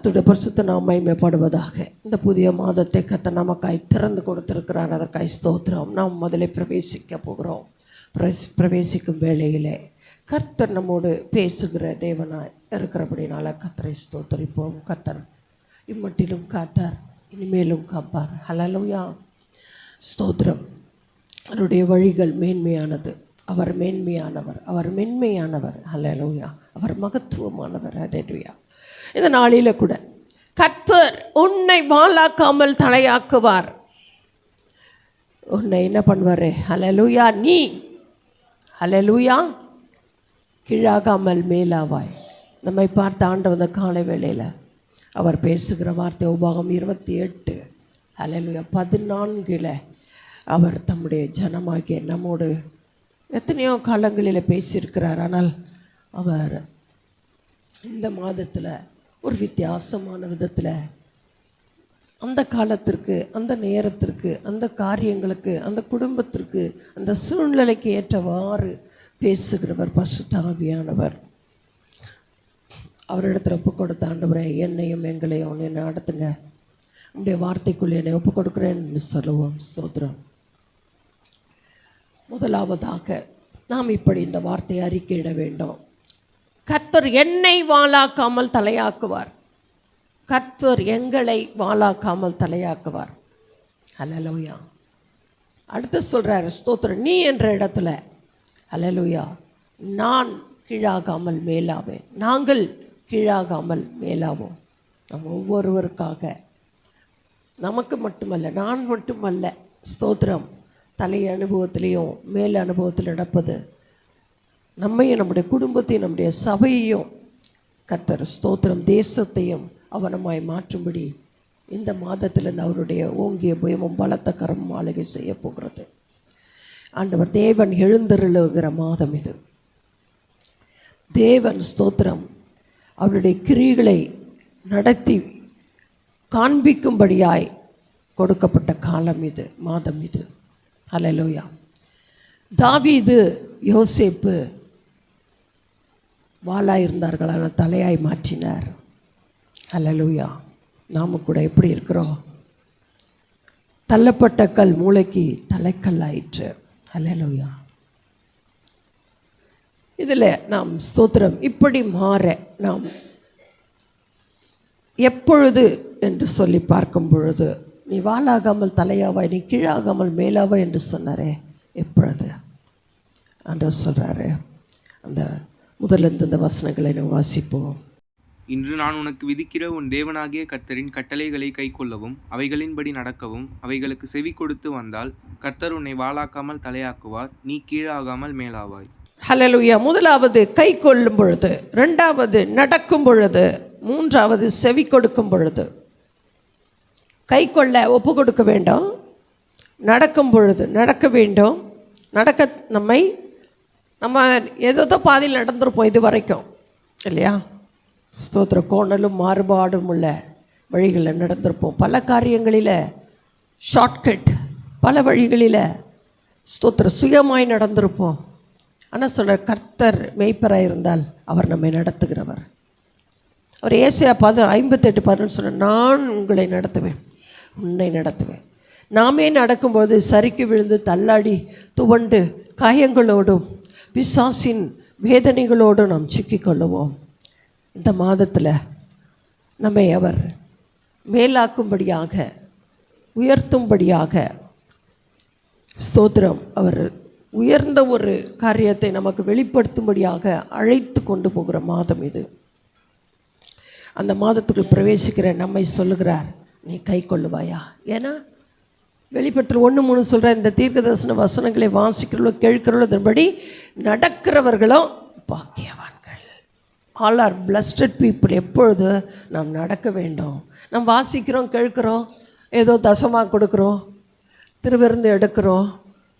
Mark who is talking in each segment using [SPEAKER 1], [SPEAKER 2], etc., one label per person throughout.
[SPEAKER 1] கர்த்தருடைய பரிசுத்த நாமம் மகிமைப்படுவதாக. இந்த புதிய மாதத்தை கர்த்தர் நமக்காய் திறந்து கொடுத்திருக்கிறார். அதற்காய் ஸ்தோத்திரம். நாம் முதலில் பிரவேசிக்க போகிறோம். பிரவேசிக்கும் வேளையிலே கர்த்தர் நம்மோடு பேசுகிற தேவனாய் இருக்கிறபடினால கர்த்தரை ஸ்தோத்தரிப்போம். கர்த்தர் இம்மட்டிலும் காத்தார், இனிமேலும் காப்பார். ஹல்லேலூயா, ஸ்தோத்திரம். அவருடைய வழிகள் மேன்மையானது. அவர் மேன்மையானவர், அவர் மென்மையானவர். ஹல்லேலூயா, அவர் மகத்துவமானவர். ஹல்லேலூயா. இந்த நாளில் கூட கர்த்தர் உன்னை வாளாக்காமல் தலையாக்குவார். உன்னை என்ன பண்ணுவார்? ஹல்லேலூயா, நீ ஹல்லேலூயா கீழாகாமல் மேலாவாய். நம்மை பார்த்த ஆண்டவந்த காலை வேளையில் அவர் பேசுகிற வார்த்தை உபாகம் 28 ஹல்லேலூயா 14 அவர் தம்முடைய ஜனமாகிய நம்மோடு எத்தனையோ காலங்களில் பேசியிருக்கிறார். ஆனால் அவர் இந்த மாதத்தில் ஒரு வித்தியாசமான விதத்தில் அந்த காலத்திற்கு, அந்த நேரத்திற்கு, அந்த காரியங்களுக்கு, அந்த குடும்பத்திற்கு, அந்த சூழ்நிலைக்கு ஏற்றவாறு பேசுகிறவர் பரிசுத்த ஆவியானவர். அவரிடத்தில் ஒப்பு கொடுத்த ஆண்டவரே, என்னையும் எங்களையும் என்னை நடத்துங்க, உங்களுடைய வார்த்தைக்குள்ளே என்னை ஒப்பு கொடுக்குறேன்னு சொல்லுவோம். ஸ்தோத்திரம். முதலாவதாக நாம் இப்படி இந்த வார்த்தையை அறிக்கையிட வேண்டும். கர்த்தர் என்னை வாளாக்காமல் தலையாக்குவார். கர்த்தர் எங்களை வாளாக்காமல் தலையாக்குவார். ஹல்லேலூயா. அடுத்து சொல்கிறார், ஸ்தோத்திரம், நீ என்ற இடத்துல ஹல்லேலூயா நான் கீழாகாமல் மேலாவேன். நாங்கள் கீழாகாமல் மேலாவோம். நம்ம ஒவ்வொருவருக்காக, நமக்கு மட்டுமல்ல, நான் மட்டுமல்ல, ஸ்தோத்திரம், தலை அனுபவத்திலையும் மேல் அனுபவத்தில் நடப்பது நம்மையும் நம்முடைய குடும்பத்தையும் நம்முடைய சபையையும் கர்த்தர் ஸ்தோத்திரம் தேசத்தையும் அவனமாய் மாற்றும்படி இந்த மாதத்திலிருந்து அவருடைய ஓங்கிய புயமும் பலத்த கரமும் ஆளுகை செய்ய போகிறது. ஆண்டவர் தேவன் எழுந்தருளுகிற மாதம் இது. தேவன் ஸ்தோத்திரம் அவருடைய கிரியைகளை நடத்தி காண்பிக்கும்படியாய் கொடுக்கப்பட்ட காலம் இது, மாதம் இது. ஹல்லேலூயா. தாவீது யோசேப்பு வாளாக இருந்தார்கள், ஆனால் தலையாய் மாற்றினார். ஹல்லேலூயா. நாம கூட எப்படி இருக்கிறோம்? தள்ளப்பட்ட கல் மூளைக்கு தலைக்கல் ஆயிற்று. ஹல்லேலூயா. இதில் நாம் ஸ்தோத்திரம் இப்படி மாற நாம் எப்பொழுது என்று சொல்லி பார்க்கும் பொழுது, நீ வாளாகாமல் தலையாவாய், நீ கீழாகாமல் மேலாவாய் என்று சொன்னாரே, எப்பொழுது ஆண்டவர் சொல்கிறாரு. அந்த முதலிருந்து இந்த வசனங்களை நாம் வாசிப்போம்.
[SPEAKER 2] இன்று நான் உனக்கு விதிக்கிற உன் தேவனாகிய கர்த்தரின் கட்டளைகளை கைக்கொள்ளவும் அவைகளின்படி நடக்கவும் அவைகளுக்கு செவி கொடுத்து வந்தால் கர்த்தர் உன்னை வாளாக்காமல் தலையாக்குவார், நீ கீழாகாமல் மேலாவாய்.
[SPEAKER 1] ஹல்லேலூயா. முதலாவது கை கொள்ளும் பொழுது, ரெண்டாவது நடக்கும் பொழுது, மூன்றாவது செவி கொடுக்கும் பொழுது. கை கொள்ள ஒப்பு கொடுக்க வேண்டும், நடக்கும் பொழுது நடக்க வேண்டும். நம்ம ஏதோ பாதியில் நடந்திருப்போம் இது வரைக்கும், இல்லையா? ஸ்தோத்திர கோணலும் மாறுபாடும் உள்ள வழிகளில் நடந்திருப்போம். பல காரியங்களில் ஷார்ட்கட், பல வழிகளில் ஸ்தோத்திர சுயமாய் நடந்திருப்போம். ஆனால் சொல்கிற கர்த்தர் மேய்ப்பராக இருந்தால் அவர் நம்மை நடத்துகிறவர். அவர் ஏசாயா 58:11 சொன்ன, நான் உங்களை நடத்துவேன், உன்னை நடத்துவேன். நாமே நடக்கும்போது சறுக்கி விழுந்து தள்ளாடி துவண்டு காயங்களோடும் பிசாசின் வேதனைகளோடும் நாம் சிக்கிக்கொள்ளுவோம். இந்த மாதத்தில் நம்மை அவர் மேலாக்கும்படியாக, உயர்த்தும்படியாக, ஸ்தோத்திரம், அவர் உயர்ந்த ஒரு காரியத்தை நமக்கு வெளிப்படுத்தும்படியாக அழைத்து கொண்டு போகிற மாதம் இது. அந்த மாதத்துக்கு பிரவேசிக்கிற நம்மை சொல்லுகிறார், நீ கை கொள்ளுவாயா? ஏன்னா வெளிப்படுத்தல் 1:3 சொல்கிற இந்த தீர்க்க தரிசன வசனங்களை வாசிக்கிறவர்களோ கேட்கிறவர்களோ அதன்படி நடக்கிறவர்களும் பாக்கியவான்கள். All are blessed people. எப்பொழுது நாம் நடக்க வேண்டும். நாம் வாசிக்கிறோம், கேட்குறோம், ஏதோ தசமாக கொடுக்குறோம், திருவிருந்து எடுக்கிறோம்.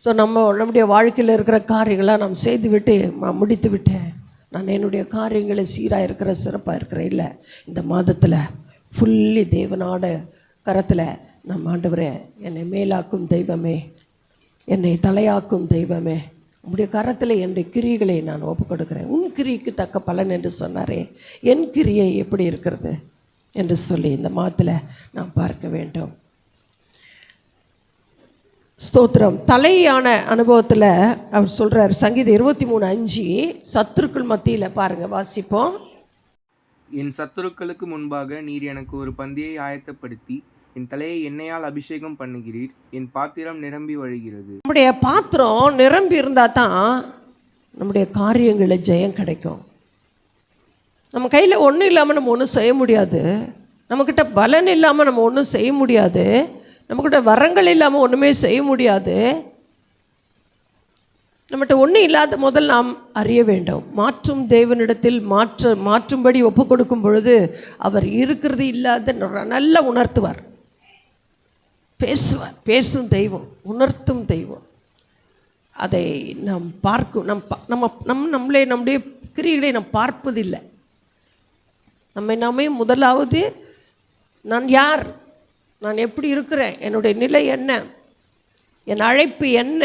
[SPEAKER 1] ஸோ நம்முடைய வாழ்க்கையில் இருக்கிற காரியங்களாக நாம் செய்து விட்டு முடித்து விட்டேன், நான் என்னுடைய காரியங்களை சீராக இருக்கிற சிறப்பாக இருக்கிறேன். இல்லை, இந்த மாதத்தில் ஃபுல்லி தேவனோட கரத்தில் நம் ஆண்டவரே, என்னை மேலாக்கும் தெய்வமே, என்னை தலையாக்கும் தெய்வமே, உம்முடைய கரத்தில் என்னுடைய கிரியைகளை நான் ஒப்பு கொடுக்குறேன். உன் கிரியைக்கு தக்க பலன் என்று சொன்னாரே, என் கிரியை எப்படி இருக்கிறது? என்று சொல்லி இந்த மாதத்தில் நாம் பார்க்க வேண்டும். ஸ்தோத்திரம். தலையான அனுபவத்தில் அவர் சொல்கிறார், சங்கீதம் 23:5, சத்துருக்கள் மத்தியில் பாருங்கள், வாசிப்போம்.
[SPEAKER 2] என் சத்துருக்களுக்கு முன்பாக நீர் எனக்கு ஒரு பந்தியை ஆயத்தப்படுத்தி என் தலையை எண்ணெயால் அபிஷேகம் பண்ணுகிறீர். என் பாத்திரம் நிரம்பி வழிகிறது.
[SPEAKER 1] நம்முடைய பாத்திரம் நிரம்பி இருந்தால் தான் நம்முடைய காரியங்களில் ஜெயம் கிடைக்கும். நம்ம கையில் ஒன்றும் இல்லாமல் நம்ம ஒன்றும் செய்ய முடியாது. நம்மக்கிட்ட பலன் இல்லாமல் நம்ம ஒன்றும் செய்ய முடியாது. நம்மக்கிட்ட வரங்கள் இல்லாமல் ஒன்றுமே செய்ய முடியாது. நம்மகிட்ட ஒன்றும் இல்லாத முதல் நாம் அறிய வேண்டும். மாற்றும் தேவனிடத்தில் மாற்றும்படி ஒப்பு கொடுக்கும் பொழுது அவர் இருக்கிறது இல்லாத நல்லா உணர்த்துவார், பேசுவார். பேசும் தெய்வம், உணர்த்தும் தெய்வம். அதை நாம் பார்க்கும். நம்மளே நம்முடைய கிரியைகளை நாம் பார்ப்பதில்லை. நாமே முதலாவது நான் யார், நான் எப்படி இருக்கிறேன், என்னுடைய நிலை என்ன, என் அழைப்பு என்ன,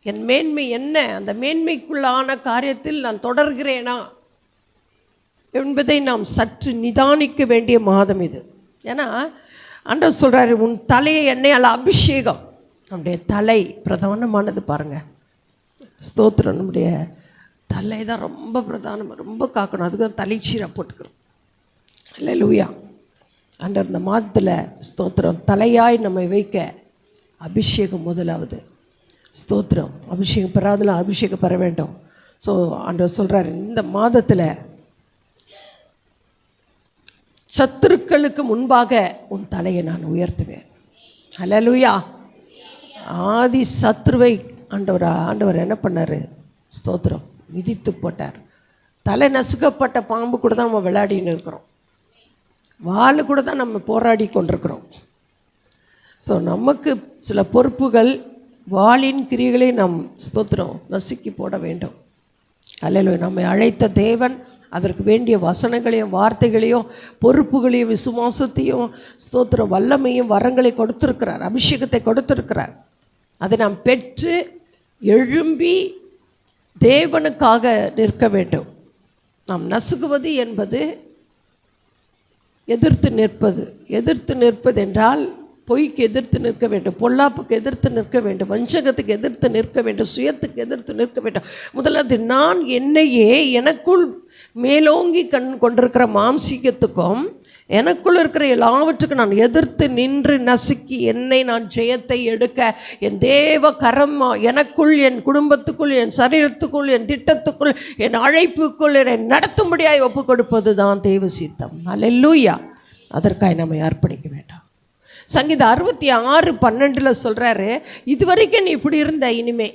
[SPEAKER 1] என் மேன்மை என்ன, அந்த மேன்மைக்குள்ளான காரியத்தில் நான் தொடர்கிறேனா என்பதை நாம் சற்று நிதானிக்க வேண்டிய மாதம் இது. ஏன்னா ஆண்டவர் சொல்கிறாரு, உன் தலையை எண்ணெயால் அபிஷேகம். நம்முடைய தலை பிரதானமானது பாருங்கள். ஸ்தோத்திரம். நம்முடைய தலை தான் ரொம்ப பிரதானம், ரொம்ப காக்கணும். அதுக்கு தான் தலைச்சீரை போட்டுக்கிறோம். அல்லேலூயா. ஆண்டவர் இந்த மாதத்தில் ஸ்தோத்திரம் தலையாய் நம்மை வைக்க அபிஷேகம் முதலாவது. ஸ்தோத்திரம். அபிஷேகம் பெறாதெல்லாம் அபிஷேகம் பெற வேண்டும். ஸோ ஆண்டவர் சொல்கிறார், இந்த மாதத்தில் சத்துருக்களுக்கு முன்பாக உன் தலையை நான் உயர்த்துவேன். அல்லேலூயா. ஆதி சத்ருவை ஆண்டவர் என்ன பண்ணார்? ஸ்தோத்திரம், மிதித்து போட்டார். தலை நசுக்கப்பட்ட பாம்பு கூட தான் நம்ம விளையாடின்னு இருக்கிறோம். வாழை கூட தான் நம்ம போராடி கொண்டிருக்கிறோம். ஸோ நமக்கு சில பொறுப்புகள், வாளின் கிரியைகளை நாம் ஸ்தோத்திரம் நசுக்கி போட வேண்டும். அல்லேலூயா. நம்மை அழைத்த தேவன் அதற்கு வேண்டிய வசனங்களையும் வார்த்தைகளையும் பொறுப்புகளையும் விசுவாசத்தையும் ஸ்தோத்திரம் வல்லமையும் வரங்களை கொடுத்திருக்கிறார், அபிஷேகத்தை கொடுத்திருக்கிறார். அதை நாம் பெற்று எழும்பி தேவனுக்காக நிற்க வேண்டும். நாம் நசுக்குவது என்பது எதிர்த்து நிற்பது என்றால் பொய்க்கு எதிர்த்து நிற்க வேண்டும், பொல்லாப்புக்கு எதிர்த்து நிற்க வேண்டும், வஞ்சகத்துக்கு எதிர்த்து நிற்க வேண்டும், சுயத்துக்கு எதிர்த்து நிற்க வேண்டும். முதலாவது நான் என்னையே எனக்குள் மேலோங்கி கொண்டிருக்கிற மாம்சீகத்துக்கும் எனக்குள் இருக்கிற எல்லாவற்றுக்கும் நான் எதிர்த்து நின்று நசுக்கி என்னை நான் ஜெயத்தை எடுக்க என் தேவ கரம் எனக்குள், என் குடும்பத்துக்குள், என் சரீரத்துக்குள், என் திட்டத்துக்குள், என் அழைப்புக்குள் என்னை நடத்தும்படியாய் ஒப்பு கொடுப்பது தான் தேவ சித்தம். அல்லேலூயா. அதற்காக நம்மை அர்ப்பணிக்க வேண்டாம். சங்கீதம் 66:12 சொல்கிறாரு, இதுவரைக்கும் நீ இப்படி இருந்த, இனிமே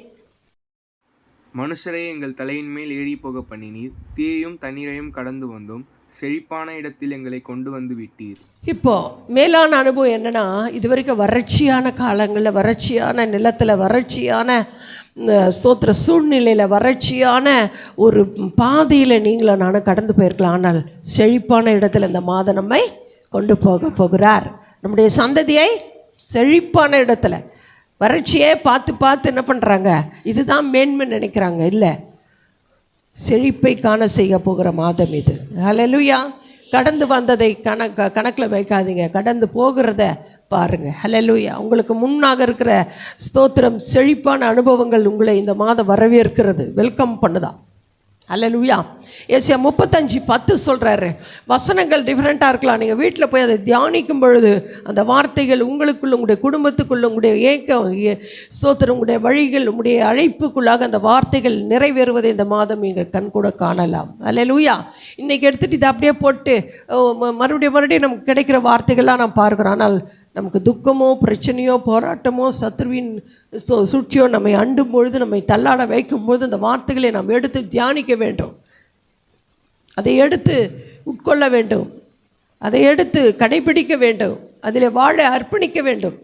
[SPEAKER 2] மனுஷரை எங்கள் தலையின் மேல் ஏறி போக பண்ணினீர். தீயையும் தண்ணீரையும் கடந்து வந்தோம். செழிப்பான இடத்தில் எங்களை கொண்டு வந்து விட்டீர். இப்போ
[SPEAKER 1] மேலான அனுபவம் என்னன்னா, இது வரைக்கும் வறட்சியான காலங்களில், வறட்சியான நிலத்தில், வறட்சியான ஸ்தோத்திர சூழ்நிலையில், வறட்சியான ஒரு பாதையில் நீங்களும் நானும் கடந்து போயிருக்கலாம். ஆனால் செழிப்பான இடத்துல இந்த மாதம் நம்மை கொண்டு போகிறார். நம்முடைய சந்ததியை செழிப்பான இடத்துல, வறட்சியே பார்த்து என்ன பண்ணுறாங்க, இதுதான் மேன்மை நினைக்கிறாங்க. இல்லை, செழிப்பை காண செய்ய போகிற மாதம் இது. ஹல்லேலூயா. கடந்து வந்ததை கணக்கில் வைக்காதீங்க, கடந்து போகிறத பாருங்கள். ஹல்லேலூயா. உங்களுக்கு முன்னாக இருக்கிற ஸ்தோத்திரம் செழிப்பான அனுபவங்கள் உங்களை இந்த மாதம் வரவேற்கிறது, வெல்கம் பண்ணுதா. ஹல்லேலூயா. ஏசாயா 35:10 சொல்கிறாரு, வசனங்கள் டிஃப்ரெண்ட்டாக இருக்கலாம். நீங்கள் வீட்டில் போய் அதை தியானிக்கும் பொழுது அந்த வார்த்தைகள் உங்களுக்குள்ள, உங்களுடைய குடும்பத்துக்குள்ள, உங்களுடைய ஏக்கம் ஸ்தோத்திரம், உங்களுடைய வழிகள், உங்களுடைய அழைப்புக்குள்ளாக அந்த வார்த்தைகள் நிறைவேறுவதை இந்த மாதம் நீங்கள் கண் கூட காணலாம். அல்லேலூயா. இன்றைக்கி எடுத்துகிட்டு இதை அப்படியே போட்டு மறுபடியும் நமக்கு கிடைக்கிற வார்த்தைகள்லாம் நாம் பார்க்குறோம். ஆனால் நமக்கு துக்கமோ பிரச்சனையோ போராட்டமோ சத்ருவின் சூழ்ச்சியோ நம்மை அண்டும் பொழுது, நம்மை தள்ளாட வைக்கும் பொழுது அந்த வார்த்தைகளை நாம் எடுத்து தியானிக்க வேண்டும், அதை எடுத்து உட்கொள்ள வேண்டும், அதை எடுத்து கடைபிடிக்க வேண்டும், அதில் வாழ அர்ப்பணிக்க வேண்டும்.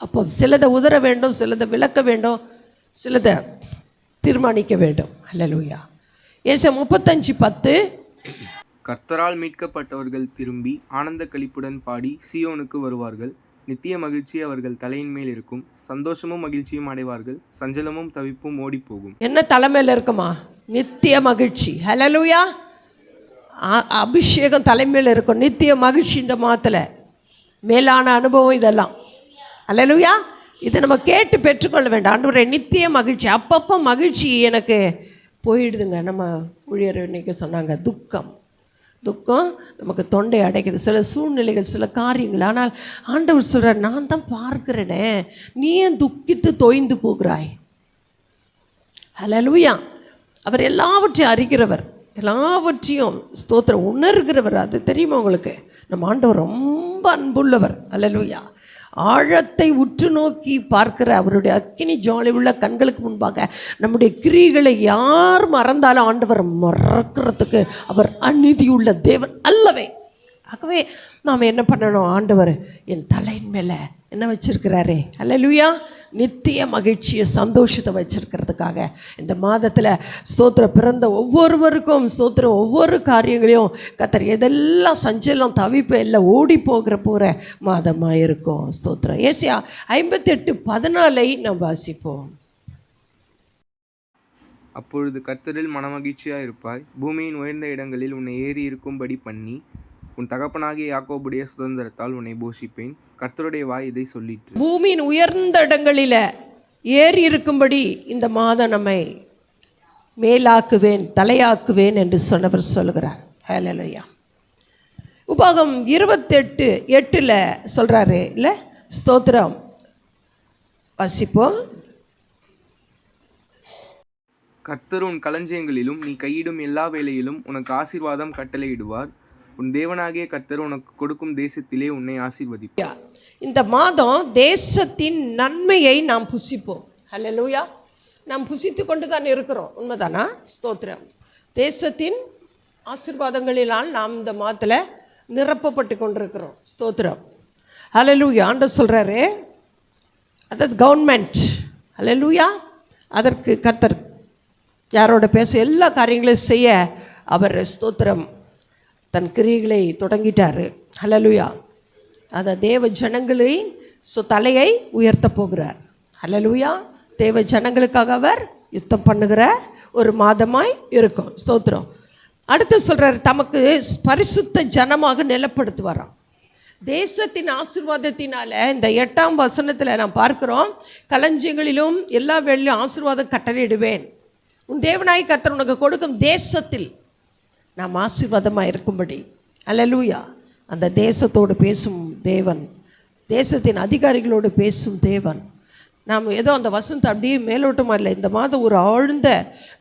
[SPEAKER 1] அப்போ சிலதை உதற வேண்டும், சிலதை விளக்க வேண்டும், சிலதை தீர்மானிக்க வேண்டும். அல்லேலூயா. ஏசாயா 35:10,
[SPEAKER 2] கர்த்தரால் மீட்கப்பட்டவர்கள் திரும்பி ஆனந்த களிப்புடன் பாடி சீயோனுக்கு வருவார்கள். நித்திய மகிழ்ச்சி அவர்கள் தலையின் மேல் இருக்கும். சந்தோஷமும் மகிழ்ச்சியும் அடைவார்கள். சஞ்சலமும் தவிப்பும் ஓடி போகும்.
[SPEAKER 1] என்ன தலைமையில் இருக்குமா? நித்திய மகிழ்ச்சி. ஹல்லேலூயா. அபிஷேகம் தலைமையில் இருக்கும். நித்திய மகிழ்ச்சி இந்த மாதத்தில், மேலான அனுபவம் இதெல்லாம். அல்லேலூயா. இதை நம்ம கேட்டு பெற்றுக்கொள்ள வேண்டாம். ஆண்டவரே நித்திய மகிழ்ச்சி. அப்பப்போ மகிழ்ச்சி எனக்கு போயிடுதுங்க. நம்ம ஊழியர் இன்னைக்கு சொன்னாங்க, துக்கம் நமக்கு தொண்டை அடைக்குது, சில சூழ்நிலைகள், சில காரியங்கள். ஆனால் ஆண்டவர் சொல்கிறார், நான் தான் பார்க்கிறேனே, நீ ஏன் துக்கித்து தோய்ந்து போகிறாய்? அல்லேலூயா. அவர் எல்லாவற்றையும் அறிகிறவர், எல்லாவற்றையும் ஸ்தோத்திரம் உணர்கிறவர். அது தெரியுமா உங்களுக்கு? நம்ம ஆண்டவர் ரொம்ப அன்புள்ளவர். அல்லேலூயா. ஆழத்தை உற்று நோக்கி பார்க்கிற அவருடைய அக்கினி ஜுவாலை உள்ள கண்களுக்கு முன்பாக நம்முடைய கிரியைகளை யார் மறந்தாலும் ஆண்டவர் மறக்கிறதுக்கு அவர் அநீதியுள்ள தேவன் அல்லவே. ஆகவே நாம் என்ன பண்ணணும்? ஆண்டவர் என் தலையின் மேலே என்ன வச்சிருக்கிறாரே, அல்லேலூயா, நித்திய மகிழ்ச்சியை, சந்தோஷத்தை வச்சிருக்கிறதுக்காக இந்த மாதத்தில் ஸ்தோத்திரம் பிறந்த ஒவ்வொருவருக்கும் ஸ்தோத்திரம் ஒவ்வொரு காரியங்களையும் கர்த்தர் எதெல்லாம் சஞ்சலம் தவிப்பு எல்லாம் ஓடி போகிற மாதமாக இருக்கும். ஸ்தோத்திரம். ஏசாயா 58:14 நாம் வாசிப்போம்.
[SPEAKER 2] அப்பொழுது கர்த்தரில் மனமகிழ்ச்சியாக இருப்பாய், பூமியின் உயர்ந்த இடங்களில் உன்னை ஏறி இருக்கும்படி பண்ணி உன் தகப்பனாகிய யாக்கோபுடைய சுதந்திரத்தால் உன்னை போஷிப்பேன். கர்த்தருடைய வாய் இதை சொல்லிற்று.
[SPEAKER 1] பூமியின் உயர்ந்த இடங்களில் ஏறி இருக்கும்படி இந்த மாதம் நம்மை மேலாக்குவேன், தலையாக்குவேன் என்று சொன்னவர் சொல்கிறார். ஹல்லேலூயா. உபாகம் 28:8 சொல்கிறாரு இல்லை? ஸ்தோத்திரம். வாசிப்போம்.
[SPEAKER 2] கர்த்தர் உன் களஞ்சியங்களிலும் நீ கையிடும் எல்லா வேளையிலும் உனக்கு ஆசீர்வாதம் கட்டளையிடுவார். உன் தேவனாகிய கர்த்தர் உனக்கு கொடுக்கும் தேசத்திலே உன்னை ஆசீர்வதிப்பார்.
[SPEAKER 1] இந்த மாதம் தேசத்தின் நன்மையை நாம் புசிப்போம். ஹல்லேலூயா. நாம் புசித்து கொண்டு தான் இருக்கிறோம். உண்மைதானா? ஸ்தோத்திரம். தேசத்தின் ஆசீர்வாதங்களினால் நாம் இந்த மாதத்தில் நிரப்பப்பட்டு கொண்டிருக்கிறோம். ஸ்தோத்திரம். ஹல்லேலூயா. ஆண்டவர் சொல்கிறாரு, அதாவது கவர்மெண்ட். ஹல்லேலூயா. அதற்கு கர்த்தர் யாரோட பேச எல்லா காரியங்களையும் செய்ய அவர் ஸ்தோத்திரம் தன் கிரியைகளை தொடங்கிட்டார். ஹல்லேலூயா. அதை தேவ ஜனங்களை தலையை உயர்த்த போகிறார். ஹல்லேலூயா. தேவ ஜனங்களுக்காக அவர் யுத்தம் பண்ணுகிற ஒரு மாதமாய் இருக்கும். ஸ்தோத்திரம். அடுத்து சொல்கிறார், தமக்கு பரிசுத்த ஜனமாக நிலப்படுத்துவாராம். தேசத்தின் ஆசீர்வாதத்தினால இந்த 8ஆம் வசனத்தில் நாம் பார்க்கிறோம், களஞ்சியங்களிலும் எல்லா வேளையிலும் ஆசீர்வாதம் கட்டளையிடுவேன். உன் தேவனாய் கர்த்தர் உனக்கு கொடுக்கும் தேசத்தில் நாம் ஆசீர்வாதமாக இருக்கும்படி. அல்லேலூயா. அந்த தேசத்தோடு பேசும் தேவன், தேசத்தின் அதிகாரிகளோடு பேசும் தேவன். நாம் ஏதோ அந்த வசனத்தை அப்படியே மேலோட்டமாக இல்லை, இந்த மாதம் ஒரு ஆழ்ந்த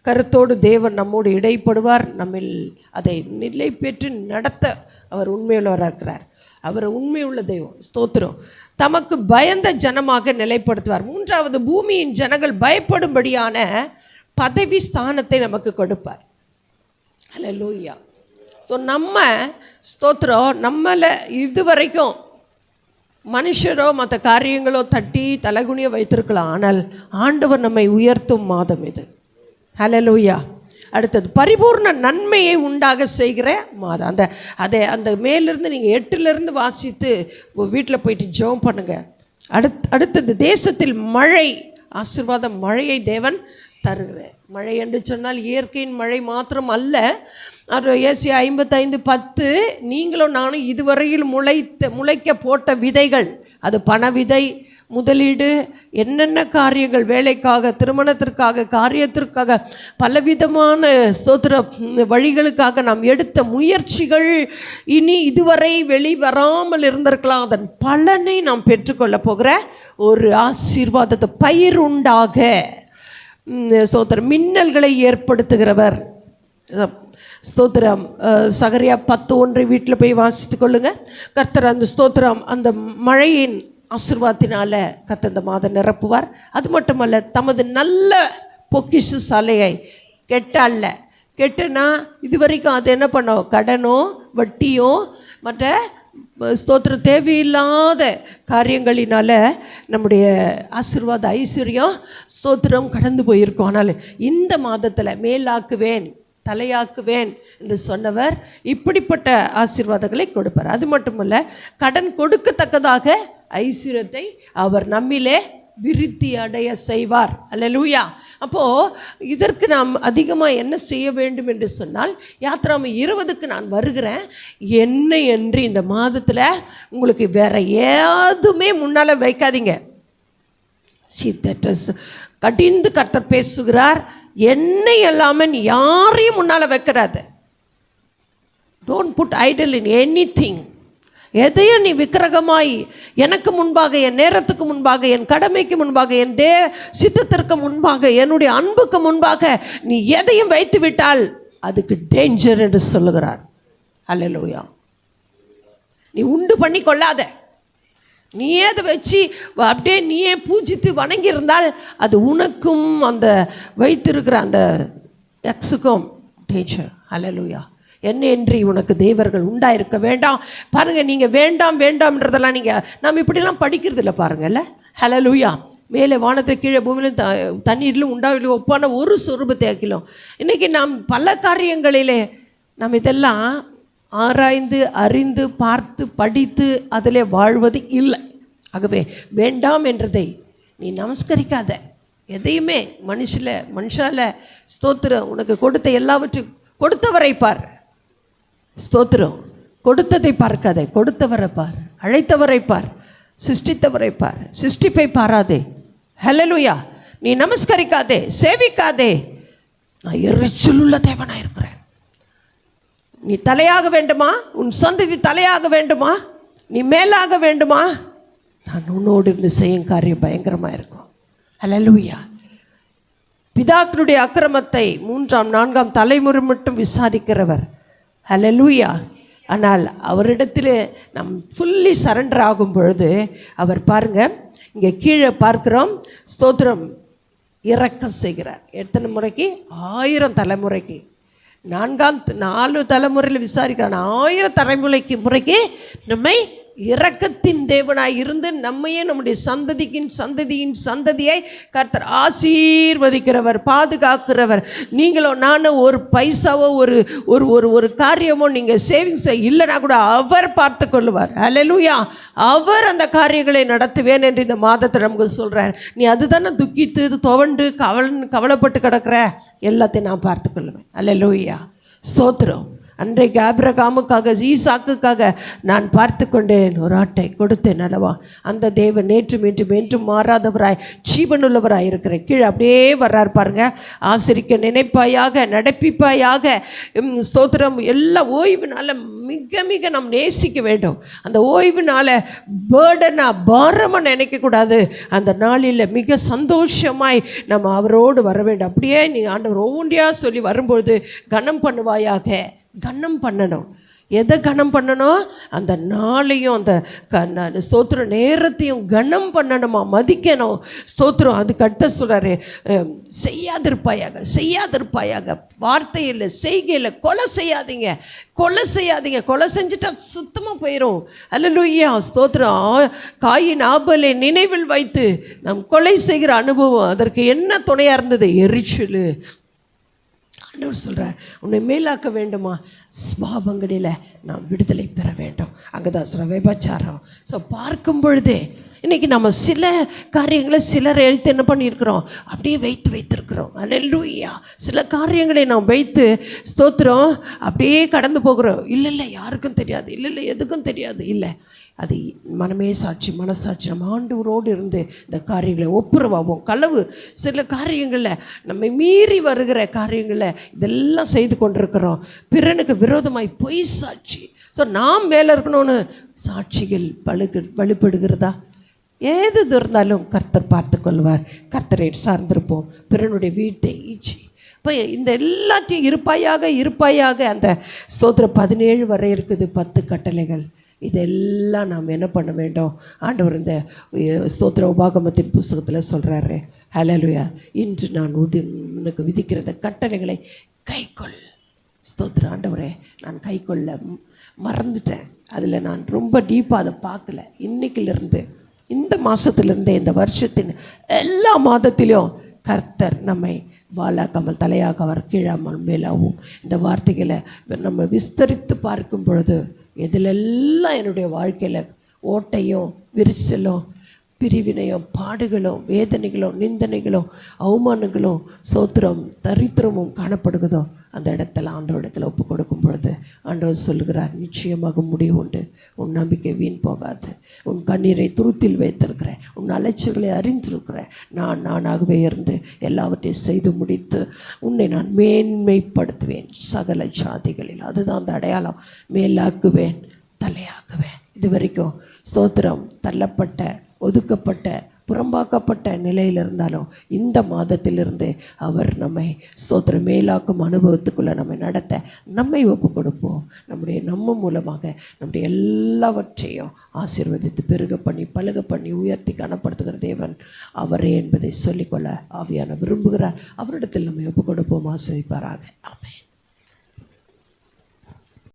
[SPEAKER 1] கருத்தோடு தேவன் நம்மோடு இடைப்படுவார். நம்மில் அதை நிலை பெற்று நடத்த அவர் உண்மையுள்ளவராக இருக்கிறார். அவர் உண்மையுள்ள தெய்வம். ஸ்தோத்திரம். தமக்கு பயந்த ஜனமாக நிலைப்படுத்துவார். 3வது, பூமியின் ஜனங்கள் பயப்படும்படியான பதவி ஸ்தானத்தை நமக்கு கொடுப்பார். அல்லேலூயா. ஸோ நம்ம ஸ்தோத்திரம், நம்மளை இதுவரைக்கும் மனுஷரோ மற்ற காரியங்களோ தட்டி தலகுனிய வைத்திருக்கலாம். ஆனால் ஆண்டவர் நம்மை உயர்த்தும் மாதம் இது. அல்லேலூயா. அடுத்தது, பரிபூர்ண நன்மையை உண்டாக செய்கிற மாதம். அந்த மேலிருந்து நீங்கள் 8 வாசித்து வீட்டில் போயிட்டு ஜெபம் பண்ணுங்கள். அடுத்தது, தேசத்தில் மழை, ஆசீர்வாதம், மழையை தேவன் தருகிற மழை என்று சொன்னால் இயற்கையின் மழை மாத்திரம் அல்ல. ஏசாயா 55:10, நீங்களும் நானும் இதுவரையில் முளைக்க போட்ட விதைகள், அது பண விதை, முதலீடு, என்னென்ன காரியங்கள், வேலைக்காக, திருமணத்திற்காக, காரியத்திற்காக, பலவிதமான ஸ்தோத்திர வழிகளுக்காக நாம் எடுத்த முயற்சிகள் இனி இதுவரை வெளிவராமல் இருந்திருக்கலாம். அதன் பலனை நாம் பெற்றுக்கொள்ள போகிற ஒரு ஆசீர்வாதத்தை பயிர் உண்டாக ஸ்தோத்திரம் மின்னல்களை ஏற்படுத்துகிறவர். ஸ்தோத்திரம். சகரியா 10:1 வீட்டில் போய் வாசித்து கொள்ளுங்க. கர்த்தர் அந்த ஸ்தோத்திரம் அந்த மழையின் ஆசீர்வாதத்தினால கர்த்தர் இந்த மாதம் நிரப்புவார். அது மட்டுமல்ல, தமது நல்ல பொக்கிஷ சாலையை கெட்டல்ல, கெட்டுனா இதுவரைக்கும் அது என்ன பண்ணோம், கடனோ வட்டியோ மற்ற ஸ்தோத்திரம் தேவையில்லாத காரியங்களினால நம்முடைய ஆசீர்வாத ஐஸ்வர்யம் ஸ்தோத்திரம் கடந்து போயிருக்கோம். ஆனால் இந்த மாதத்தில் மேலாக்குவேன், தலையாக்குவேன் என்று சொன்னவர் இப்படிப்பட்ட ஆசீர்வாதங்களை கொடுப்பார். அது மட்டுமல்ல, கடன் கொடுக்கத்தக்கதாக ஐஸ்வர்யத்தை அவர் நம்மிலே விருத்தி அடைய செய்வார். அல்லேலூயா. அப்போது இதற்கு நாம் அதிகமாக என்ன செய்ய வேண்டும் என்று சொன்னால், யாத்திராம 20க்கு நான் வருகிறேன், என்னை என்று இந்த மாதத்தில் உங்களுக்கு வேற ஏதுமே முன்னால் வைக்காதீங்க. கடிந்து கர்த்தர் பேசுகிறார், என்னை எல்லாமே நீ யாரையும் முன்னால் வைக்கிறாத. Don't put idol in anything. எதையும் நீ விக்கிரகமாய் எனக்கு முன்பாக, என் நேரத்துக்கு முன்பாக, என் கடமைக்கு முன்பாக, என் சித்தத்திற்கு முன்பாக, என்னுடைய அன்புக்கு முன்பாக நீ எதையும் வைத்து விட்டால் அதுக்கு டேஞ்சர் என்று சொல்லுகிறார். அல்லேலூயா. நீ உண்டு பண்ணி கொள்ளாத. நீயே அதை வச்சு அப்படியே நீயே பூஜித்து வணங்கியிருந்தால் அது உனக்கும் அந்த வைத்திருக்கிற அந்த எக்ஸுக்கும் டேஞ்சர். அல்லேலூயா. என்னென்றி உனக்கு தேவர்கள் உண்டாயிருக்க வேண்டாம். பாருங்கள், நீங்கள் வேண்டாம் வேண்டாம்ன்றதெல்லாம் நாம் இப்படிலாம் படிக்கிறது இல்லை பாருங்கள்ல. ஹல்லேலூயா. மேலே வானத்தை கீழே பூமியிலும் தண்ணீரிலும் உண்டாவிலும் ஒப்பான ஒரு சொரூபத்தை ஆக்கிலும். இன்றைக்கி நாம் பல காரியங்களிலே நாம் இதெல்லாம் ஆராய்ந்து அறிந்து பார்த்து படித்து அதிலே வாழ்வது இல்லை. ஆகவே வேண்டாம் என்றதை நீ நமஸ்கரிக்காத. எதையுமே மனுஷால ஸ்தோத்திரம், உனக்கு கொடுத்த எல்லாவற்றையும் கொடுத்தவரை பார். ஸ்தோத்திரம், கொடுத்ததை பார்க்காதே, கொடுத்தவரை பார், அழைத்தவரை பார், சிருஷ்டித்தவரை பார். சிருஷ்டிப்பை பாராதே. ஹல்லேலூயா. நீ நமஸ்கரிக்காதே, சேவிக்காதே. நான் எரிச்சலுள்ள தேவனாக இருக்கிறேன். நீ தலையாக வேண்டுமா? உன் சந்ததி தலையாக வேண்டுமா? நீ மேலாக வேண்டுமா? நான் உன்னோடு இருந்து செய்யும் காரியம் பயங்கரமாக இருக்கும். ஹல்லேலூயா. பிதாக்களுடைய அக்கிரமத்தை 3ஆம் 4ஆம் தலைமுறை மட்டும் விசாரிக்கிறவர். ஹல்லேலூயா. ஆனால் அவரிடத்தில் நம் ஃபுல்லி சரண்டர் ஆகும் பொழுது அவர் பாருங்கள், இங்கே கீழே பார்க்குறோம், ஸ்தோத்திரம், இரக்கம் செய்கிறார். எத்தனை முறைக்கு? 1000 தலைமுறைக்கு. 4 தலைமுறையில் விசாரிக்கிறான். 1000 முறைக்கு நம்மை இரக்கத்தின் தேவனாய் இருந்து நம்மையே நம்முடைய சந்ததியின் சந்ததியை கர்த்தர் ஆசீர்வதிக்கிறவர், பாதுகாக்கிறவர். நீங்களோ நானும் ஒரு பைசாவோ ஒரு ஒரு ஒரு காரியமோ நீங்கள் சேவிங்ஸ் இல்லைனா கூட அவர் பார்த்து கொள்ளுவார். அல்லேலூயா. அவர் அந்த காரியங்களை நடத்துவேன் என்று இந்த மாதத்தை நமக்கு சொல்கிறார். நீ அதுதானே துக்கித்து துவண்டு கவலைப்பட்டு கிடக்கிற, எல்லாத்தையும் நான் பார்த்து கொள்ளுவேன். அல்லேலூயா. ஸ்தோத்திரம். அன்றைக்கு ஆபிரகாமுக்காக, ஈசாக்குக்காக நான் பார்த்து கொண்டேன், ஒரு ஆட்டை கொடுத்தேன் அல்லவா. அந்த தேவன் நேற்றும் இன்றும் என்றும் மாறாதவராய் ஜீவனுள்ளவராய் இருக்கிற கீழே அப்படியே வர்றார் பாருங்க. ஆசிரிக்க நினைப்பாயாக, நடப்பிப்பாயாக. ஸ்தோத்திரம். எல்லா ஓய்வுனால மிக மிக நாம் நேசிக்க வேண்டும். அந்த ஓய்வுனால பாரமாக நினைக்கக்கூடாது. அந்த நாளில் மிக சந்தோஷமாய் நம்ம அவரோடு வர வேண்டும். அப்படியே நீ ஆண்டவர் ஒவ்வொன்றியாக சொல்லி வரும்பொழுது கனம் பண்ணுவாயாக. கனம் பண்ணணும். எதை கனம் பண்ணணும்? அந்த நாளையும் அந்த ஸ்தோத்திர நேரத்தையும் கனம் பண்ணணுமா, மதிக்கணும். ஸ்தோத்திரம். அது கட்ட சொல்கிறாரு, செய்யாதிருப்பாயாக. வார்த்தையில், செய்கையில் கொலை செய்யாதீங்க. கொலை செஞ்சுட்டா சுத்தமாக போயிடும். அல்லேலூயா. ஸ்தோத்திரம். காயின் ஆபலை நினைவில் வைத்து நாம் கொலை செய்கிற அனுபவம் அதற்கு என்ன துணையாக இருந்தது? எரிச்சல். ஆண்டவர் சொல்கிறார், உன்னை மேலாக்க வேண்டுமா? ஸ்வாபங்களில் நாம் விடுதலை பெற வேண்டும். அங்கே தான் சொல்கிற விபச்சாரம். ஸோ பார்க்கும் பொழுதே இன்றைக்கி நம்ம சில காரியங்களை சிலர் எழுத்து என்ன பண்ணியிருக்கிறோம், அப்படியே வைத்திருக்கிறோம். அல்லேலூயா. சில காரியங்களை நாம் வைத்து ஸ்தோத்திரம் அப்படியே கடந்து போகிறோம். இல்லை யாருக்கும் தெரியாது, இல்லை எதுக்கும் தெரியாது. இல்லை, அது மனசாட்சி நம்ம ஆண்டவரோடு இருந்து இந்த காரியங்களை ஒப்புரவாகும். களவு சில காரியங்களில் நம்ம மீறி வருகிற காரியங்களில் இதெல்லாம் செய்து கொண்டிருக்கிறோம். பிறனுக்கு விரோதமாய் பொய் சாட்சி. ஸோ நாம் வேலை இருக்கணும்னு சாட்சிகள் வலுப்படுகிறதா? ஏது இருந்தாலும் கர்த்தர் பார்த்து கொள்வார். கர்த்தரை சார்ந்திருப்போம். பிறனுடைய வீட்டை ஈச்சி. இப்போ இந்த எல்லாத்தையும் இருப்பாயாக அந்த ஸ்தோத்திரம் 17 வரை இருக்குது, 10 கட்டளைகள். இதெல்லாம் நாம் என்ன பண்ண வேண்டும்? ஆண்டவர் இந்த ஸ்தோத்திர உபாகமத்தின் புஸ்தகத்தில் சொல்கிறாரு. ஹல்லேலூயா. இன்று நான் உனக்கு விதிக்கிறத கட்டளைகளை கைக்கொள். ஸ்தோத்திர. ஆண்டவரே, நான் கைக்கொள்ள மறந்துட்டேன். அதில் நான் ரொம்ப டீப்பாக அதை பார்க்கல. இன்னைக்கிலிருந்து, இந்த மாதத்திலிருந்தே, இந்த வருஷத்தின் எல்லா மாதத்திலும் கர்த்தர் நம்மை வாலாக்காமல் தலையாக்காமல் கீழாமல் மேலாகவும் இந்த வார்த்தைகளை நம்ம விஸ்தரித்து பார்க்கும் பொழுது இதிலெல்லாம் என்னுடைய வாழ்க்கையில் ஓட்டையும் விரிசலும் பிரிவினையும் பாடுகளும் வேதனைகளும் நிந்தனைகளும் அவமானங்களும் ஸ்தோத்திரம் தரித்திரமும் காணப்படுகிறதோ அந்த இடத்துல ஆண்டவரிடத்தில் ஒப்பு கொடுக்கும் பொழுது ஆண்டவர் சொல்லுகிறார், நிச்சயமாக முடிவு உண்டு. உன் நம்பிக்கை வீண் போகாது. உன் கண்ணீரை துருத்தில் வைத்திருக்கிறேன். உன் அலைச்சல்களை அறிந்திருக்கிறேன். நானாகவே இருந்து எல்லாவற்றையும் செய்து முடித்து உன்னை நான் மேன்மைப்படுத்துவேன் சகல ஜாதிகளில். அதுதான் அந்த அடையாளம். மேலாக்குவேன், தலையாக்குவேன். இது வரைக்கும் ஸ்தோத்திரம் தள்ளப்பட்ட, ஒதுக்கப்பட்ட, புறம்பாக்கப்பட்ட நிலையில் இருந்தாலும் இந்த மாதத்திலிருந்து அவர் நம்மை ஸ்தோத்திரம் மேலாக்கும் அனுபவத்துக்குள்ளே நம்மை நடத்த நம்மை ஒப்பு கொடுப்போம். நம்ம மூலமாக நம்முடைய எல்லாவற்றையும் ஆசீர்வதித்து பெருக பண்ணி பழுக பண்ணி உயர்த்தி கனப்படுத்துகிற தேவன் அவரே என்பதை சொல்லிக்கொள்ள ஆவியான விரும்புகிறார். அவரிடத்தில் நம்மை ஒப்பு கொடுப்போம். ஆசீர்வதிப்பாராக. ஆமென்.